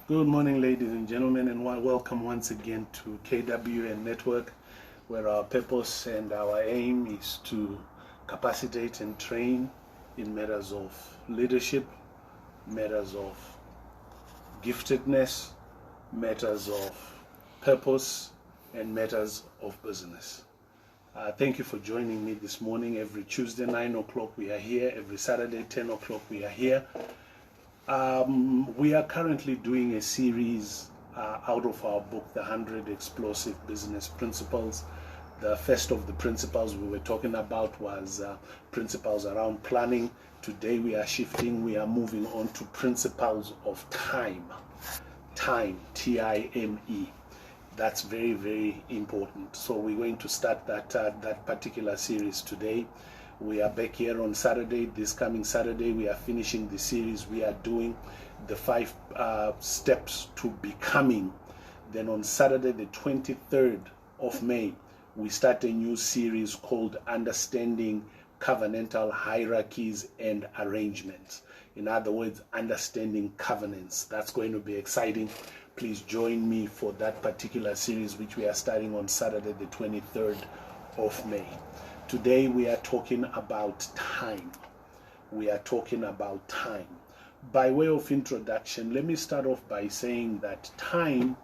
Good morning, ladies and gentlemen, and welcome once again to KWN Network, where our purpose and our aim is to capacitate and train in matters of leadership, matters of giftedness, matters of purpose, and matters of business. Thank you for joining me this morning. Every Tuesday, 9 o'clock, we are here. Every Saturday, 10 o'clock, we are here. We are currently doing a series out of our book, The 100 Explosive Business Principles. The first of the principles we were talking about was principles around planning. Today we are shifting, we are moving on to principles of time. Time, T-I-M-E. That's very, very important. So we're going to start that particular series today. We are back here on Saturday. This coming Saturday, we are finishing the series. We are doing the 5 steps to becoming. Then on Saturday, the 23rd of May, we start a new series called Understanding Covenantal Hierarchies and Arrangements. In other words, understanding covenants. That's going to be exciting. Please join me for that particular series, which we are starting on Saturday, the 23rd of May. Today we are talking about time. We are talking about time. By way of introduction, let me start off by saying that time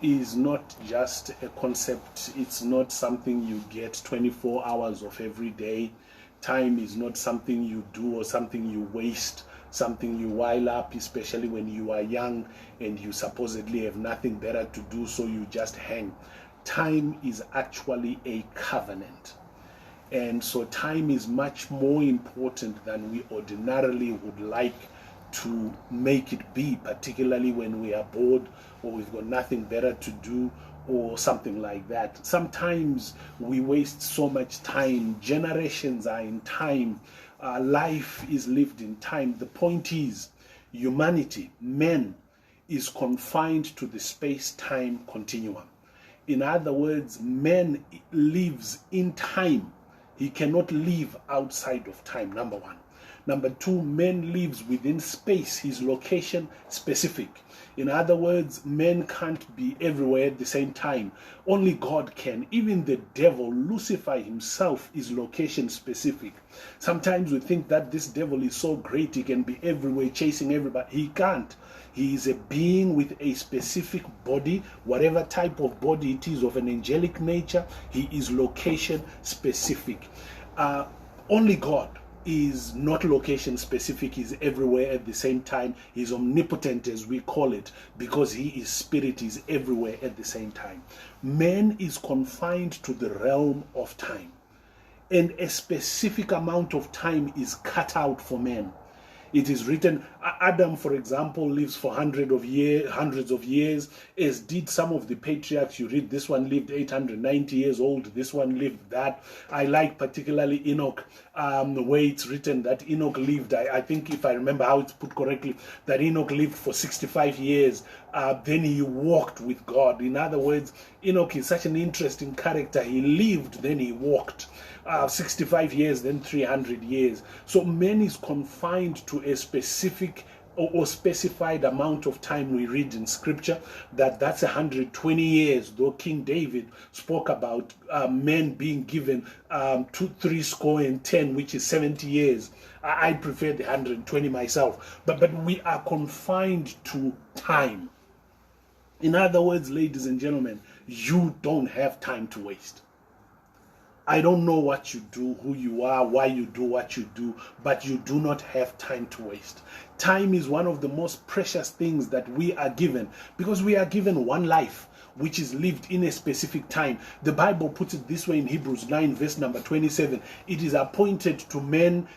is not just a concept. It's not something you get 24 hours of every day. Time is not something you do or something you waste, something you while up, especially when you are young and you supposedly have nothing better to do, so you just hang. Time is actually a covenant. And so time is much more important than we ordinarily would like to make it be, particularly when we are bored or we've got nothing better to do or something like that. Sometimes we waste so much time. Generations are in time. Life is lived in time. The point is, humanity, man, is confined to the space-time continuum. In other words, man lives in time. He cannot live outside of time, number one. Number two, man lives within space. His location specific. In other words, man can't be everywhere at the same time. Only God can. Even the devil, Lucifer himself, is location specific. Sometimes we think that this devil is so great, he can be everywhere chasing everybody. He can't. He is a being with a specific body, whatever type of body it is, of an angelic nature. He is location specific. Only God is not location specific. He's everywhere at the same time. He's omnipotent, as we call it, because he is spirit. He's everywhere at the same time. Man is confined to the realm of time, and a specific amount of time is cut out for man. It is written, Adam, for example, lives for hundreds of years, as did some of the patriarchs. You read, this one lived 890 years old, this one lived that. I like particularly Enoch, the way it's written that Enoch lived, I think if I remember how it's put correctly, that Enoch lived for 65 years, then he walked with God. In other words, Enoch is such an interesting character. He lived, then he walked. 65 years, then 300 years. So man is confined to a specific or specified amount of time. We read in scripture that's 120 years, though King David spoke about men being given 70, which is 70 years. I prefer the 120 myself, but we are confined to time. In other words, ladies and gentlemen, you don't have time to waste. I don't know what you do, who you are, why you do what you do, but you do not have time to waste. Time is one of the most precious things that we are given, because we are given one life, which is lived in a specific time. The Bible puts it this way in Hebrews 9, verse number 27. It is appointed to men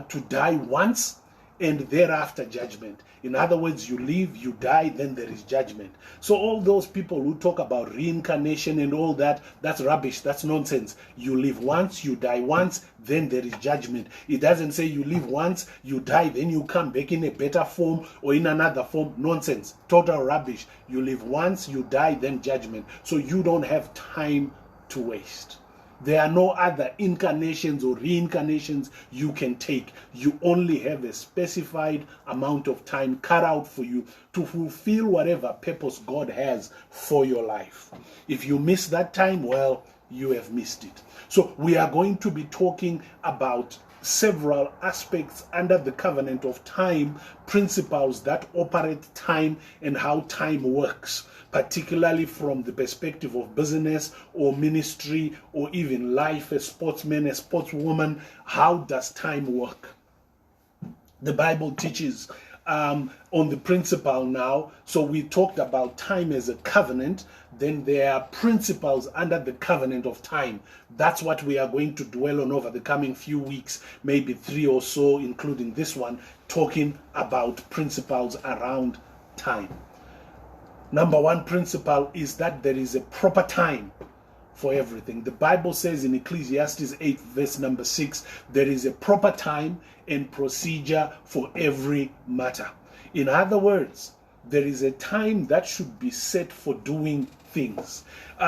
to die once, and thereafter judgment. In other words, you live, you die, then there is judgment. So all those people who talk about reincarnation and all that, that's rubbish, that's nonsense. You live once, you die once, then there is judgment. It doesn't say you live once, you die, then you come back in a better form or in another form. Nonsense, total rubbish. You live once, you die, then judgment. So you don't have time to waste. There are no other incarnations or reincarnations you can take. You only have a specified amount of time cut out for you to fulfill whatever purpose God has for your life. If you miss that time, well, you have missed it. So we are going to be talking about several aspects under the covenant of time, principles that operate time and how time works, particularly from the perspective of business or ministry or even life, a sportsman, a sportswoman. How does time work? The Bible teaches on the principle now. So we talked about time as a covenant. Then there are principles under the covenant of time. That's what we are going to dwell on over the coming few weeks, maybe 3 or so, including this one, talking about principles around time. Number one principle is that there is a proper time for everything. The Bible says in Ecclesiastes 8 verse number 6, there is a proper time and procedure for every matter. In other words, there is a time that should be set for doing things.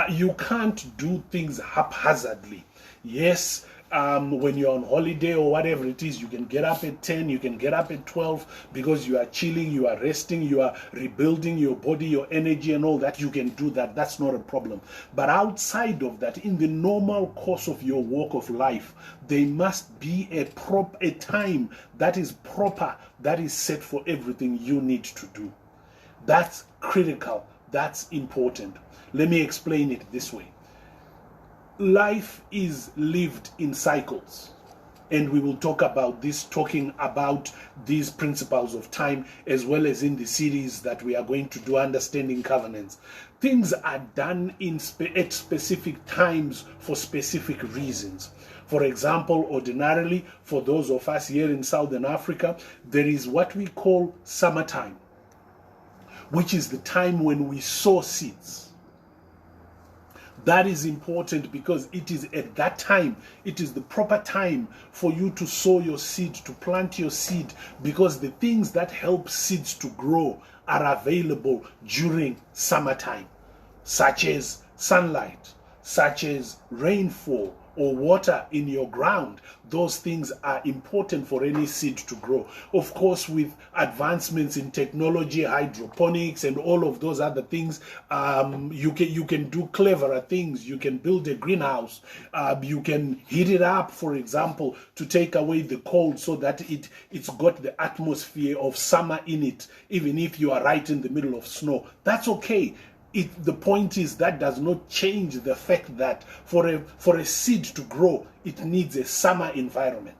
You can't do things haphazardly. Yes, when you're on holiday or whatever it is, you can get up at 10, you can get up at 12 because you are chilling, you are resting, you are rebuilding your body, your energy and all that. You can do that. That's not a problem. But outside of that, in the normal course of your walk of life, there must be a time that is proper, that is set for everything you need to do. That's critical. That's important. Let me explain it this way. Life is lived in cycles, and we will talk about this, talking about these principles of time, as well as in the series that we are going to do, Understanding Covenants. Things are done at specific times for specific reasons. For example, ordinarily, for those of us here in Southern Africa, there is what we call summertime, which is the time when we sow seeds. That is important because it is at that time, it is the proper time for you to sow your seed, to plant your seed, because the things that help seeds to grow are available during summertime, such as sunlight, such as rainfall, or water in your ground. Those things are important for any seed to grow. Of course, with advancements in technology, hydroponics, and all of those other things, you can do cleverer things. You can build a greenhouse. You can heat it up, for example, to take away the cold so that it's got the atmosphere of summer in it, even if you are right in the middle of snow. That's okay. The point is that does not change the fact that for a seed to grow, it needs a summer environment.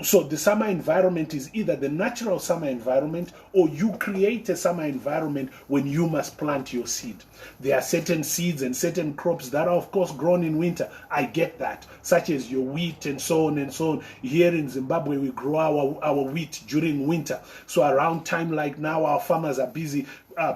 So the summer environment is either the natural summer environment, or you create a summer environment when you must plant your seed. There are certain seeds and certain crops that are of course grown in winter. I get that, such as your wheat and so on and so on. Here in Zimbabwe, we grow our wheat during winter. So around time like now, our farmers are busy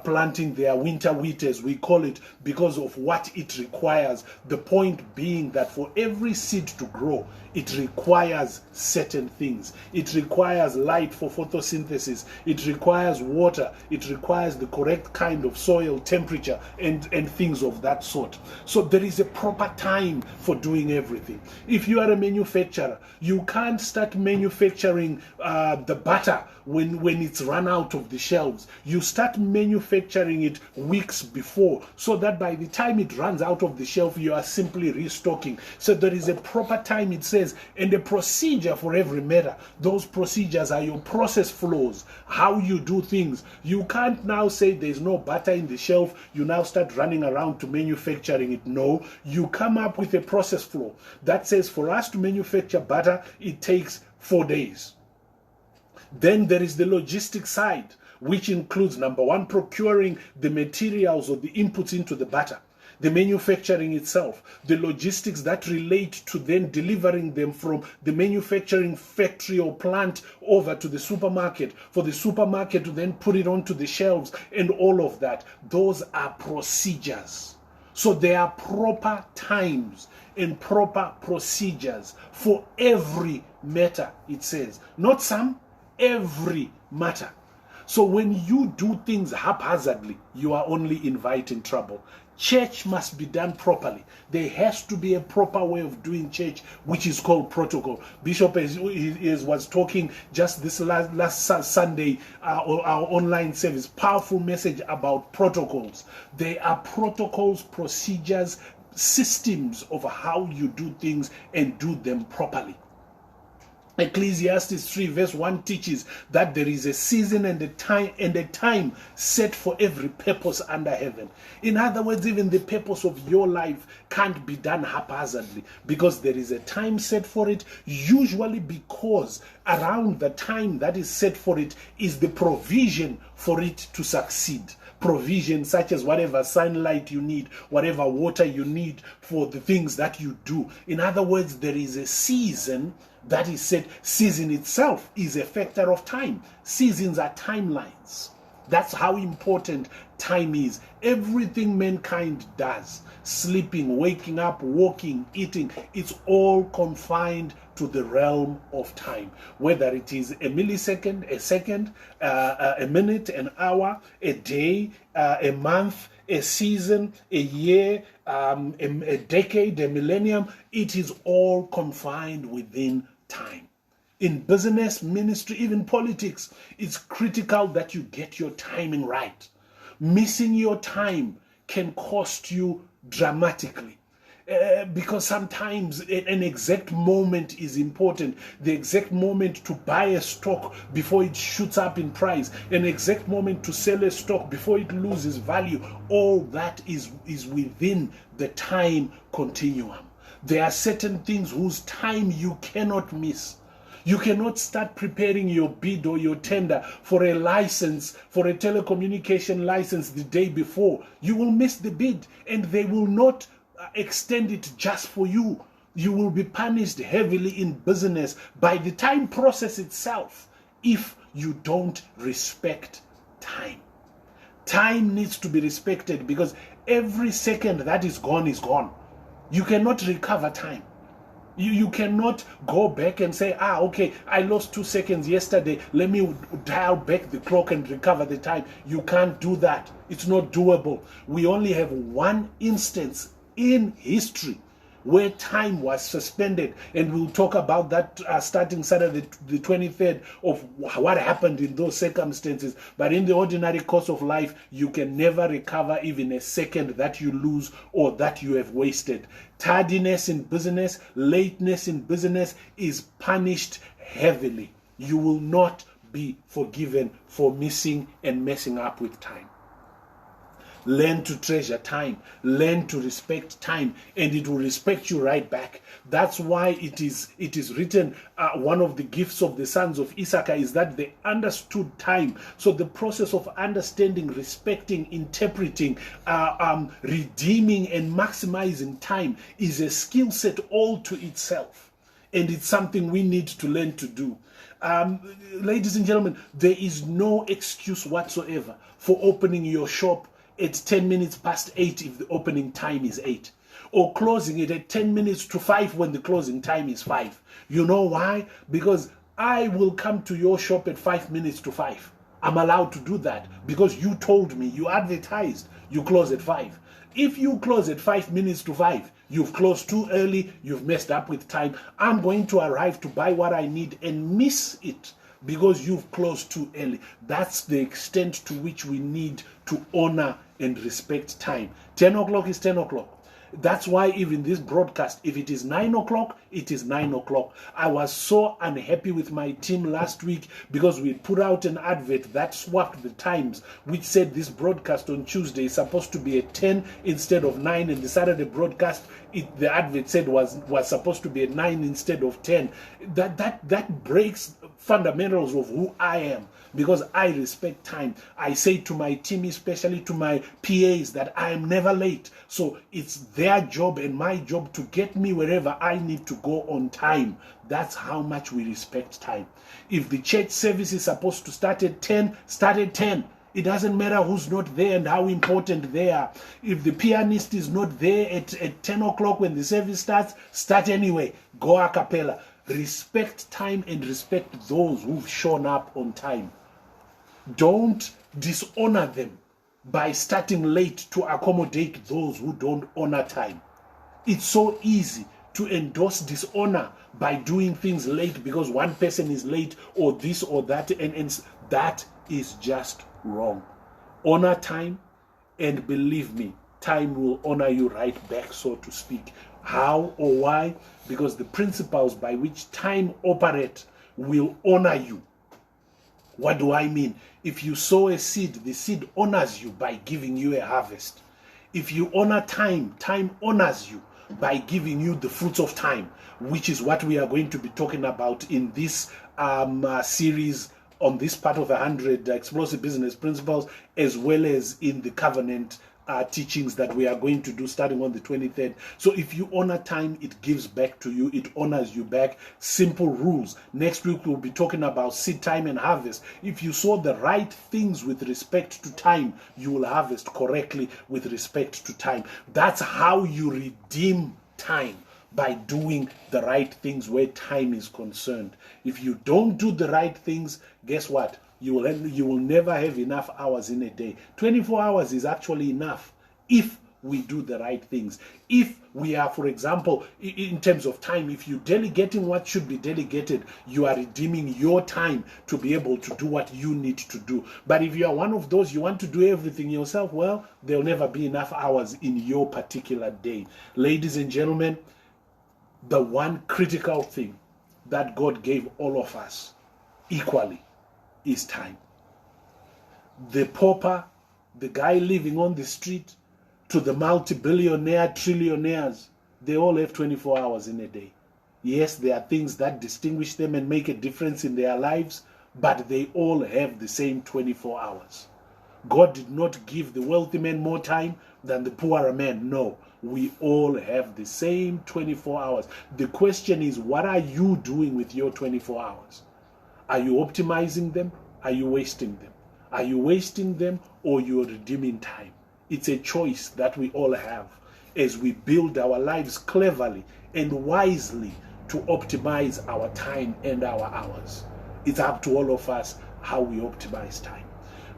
planting their winter wheat, as we call it, because of what it requires. The point being that for every seed to grow, it requires certain things. It requires light for photosynthesis. It requires water. It requires the correct kind of soil, temperature, and things of that sort. So there is a proper time for doing everything. If you are a manufacturer, you can't start manufacturing the butter when it's run out of the shelves. You start manufacturing it weeks before, so that by the time it runs out of the shelf, you are simply restocking. So there is a proper time, it says, and a procedure for every matter. Those procedures are your process flows, how you do things. You can't now say there's no butter in the shelf, you now start running around to manufacturing it. No, you come up with a process flow that says for us to manufacture butter, it takes 4 days. Then there is the logistic side, which includes, number one, procuring the materials or the inputs into the butter, the manufacturing itself, the logistics that relate to then delivering them from the manufacturing factory or plant over to the supermarket, for the supermarket to then put it onto the shelves, and all of that. Those are procedures. So there are proper times and proper procedures for every matter, it says. Not some, every matter. So when you do things haphazardly, you are only inviting trouble. Church must be done properly. There has to be a proper way of doing church, which is called protocol. Bishop was talking just this last Sunday, our online service, powerful message about protocols. There are protocols, procedures, systems of how you do things and do them properly. Ecclesiastes 3 verse 1 teaches that there is a season and a time set for every purpose under heaven. In other words, even the purpose of your life can't be done haphazardly, because there is a time set for it, usually because around the time that is set for it is the provision for it to succeed. Provision such as whatever sunlight you need, whatever water you need for the things that you do. In other words, there is a season that is said. Season itself is a factor of time. Seasons are timelines. That's how important time is. Everything mankind does, sleeping, waking up, walking, eating, it's all confined to the realm of time. Whether it is a millisecond, a second, a minute, an hour, a day, a month, a season, a year, a decade, a millennium, it is all confined within time. In business, ministry, even politics, it's critical that you get your timing right. Missing your time can cost you dramatically. Because sometimes an exact moment is important. The exact moment to buy a stock before it shoots up in price, an exact moment to sell a stock before it loses value, all that is within the time continuum. There are certain things whose time you cannot miss. You cannot start preparing your bid or your tender for a license, for a telecommunication license the day before. You will miss the bid, and they will not extend it just for you. You will be punished heavily in business by the time process itself if you don't respect time. Time needs to be respected, because every second that is gone is gone. You cannot recover time. You cannot go back and say, okay, I lost 2 seconds yesterday, let me dial back the clock and recover the time. You can't do that. It's not doable. We only have one instance in history where time was suspended, and we'll talk about that starting Saturday the 23rd of what happened in those circumstances. But in the ordinary course of life, you can never recover even a second that you lose or that you have wasted. Tardiness in business, lateness in business is punished heavily. You will not be forgiven for missing and messing up with time. Learn to treasure time. Learn to respect time, and it will respect you right back. That's why it is written, one of the gifts of the sons of Issachar is that they understood time. So the process of understanding, respecting, interpreting, redeeming, and maximizing time is a skill set all to itself. And it's something we need to learn to do. Ladies and gentlemen, there is no excuse whatsoever for opening your shop at 10 minutes past 8 if the opening time is 8, or closing it at 10 minutes to 5 when the closing time is 5. You know why? Because I will come to your shop at 5 minutes to 5. I'm allowed to do that because you told me, you advertised, you close at 5. If you close at 5 minutes to 5, you've closed too early, you've messed up with time. I'm going to arrive to buy what I need and miss it because you've closed too early. That's the extent to which we need to honor and respect time. 10 o'clock is 10 o'clock. That's why even this broadcast, if it is 9 o'clock, it is 9 o'clock. I was so unhappy with my team last week because we put out an advert that swapped the times, which said this broadcast on Tuesday is supposed to be at 10 instead of 9, and the Saturday broadcast, the advert said was supposed to be at 9 instead of 10. That breaks fundamentals of who I am, because I respect time. I say to my team, especially to my PAs, that I am never late. So it's their job and my job to get me wherever I need to go on time. That's how much we respect time. If the church service is supposed to start at 10, start at 10. It doesn't matter who's not there and how important they are. If the pianist is not there at 10 o'clock when the service starts, start anyway. Go a cappella. Respect time and respect those who've shown up on time. Don't dishonor them by starting late to accommodate those who don't honor time. It's so easy to endorse dishonor by doing things late because one person is late or this or that, and that is just wrong. Honor time, and believe me, time will honor you right back, so to speak. How or why? Because the principles by which time operates will honor you. What do I mean? If you sow a seed, the seed honors you by giving you a harvest. If you honor time, time honors you by giving you the fruits of time, which is what we are going to be talking about in this series on this part of 100 explosive business principles, as well as in the covenant teachings that we are going to do starting on the 23rd. So if you honor time, it gives back to you, it honors you back. Simple rules. Next week we'll be talking about seed time and harvest. If you sow the right things with respect to time, you will harvest correctly with respect to time. That's how you redeem time, by doing the right things where time is concerned. If you don't do the right things, guess what? You will never have enough hours in a day. 24 hours is actually enough if we do the right things. If we are, for example, in terms of time, if you're delegating what should be delegated, you are redeeming your time to be able to do what you need to do. But if you are one of those, you want to do everything yourself, well, there'll never be enough hours in your particular day. Ladies and gentlemen, the one critical thing that God gave all of us equally is time. The pauper, the guy living on the street, to the multi-billionaire, trillionaires, they all have 24 hours in a day. Yes, there are things that distinguish them and make a difference in their lives, but they all have the same 24 hours. God did not give the wealthy man more time than the poorer man. No, we all have the same 24 hours. The question is, what are you doing with your 24 hours? Are you optimizing them? Are you wasting them? Are you wasting them, or you're redeeming time? It's a choice that we all have as we build our lives cleverly and wisely to optimize our time and our hours. It's up to all of us how we optimize time.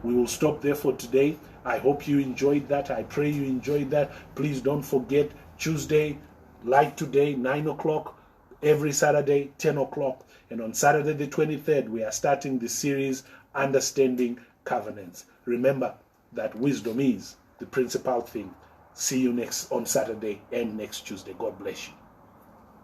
We will stop there for today. I hope you enjoyed that. I pray you enjoyed that. Please don't forget, Tuesday, like today, 9 o'clock, every Saturday, 10 o'clock. And on Saturday the 23rd, we are starting the series, Understanding Covenants. Remember that wisdom is the principal thing. See you on Saturday and next Tuesday. God bless you.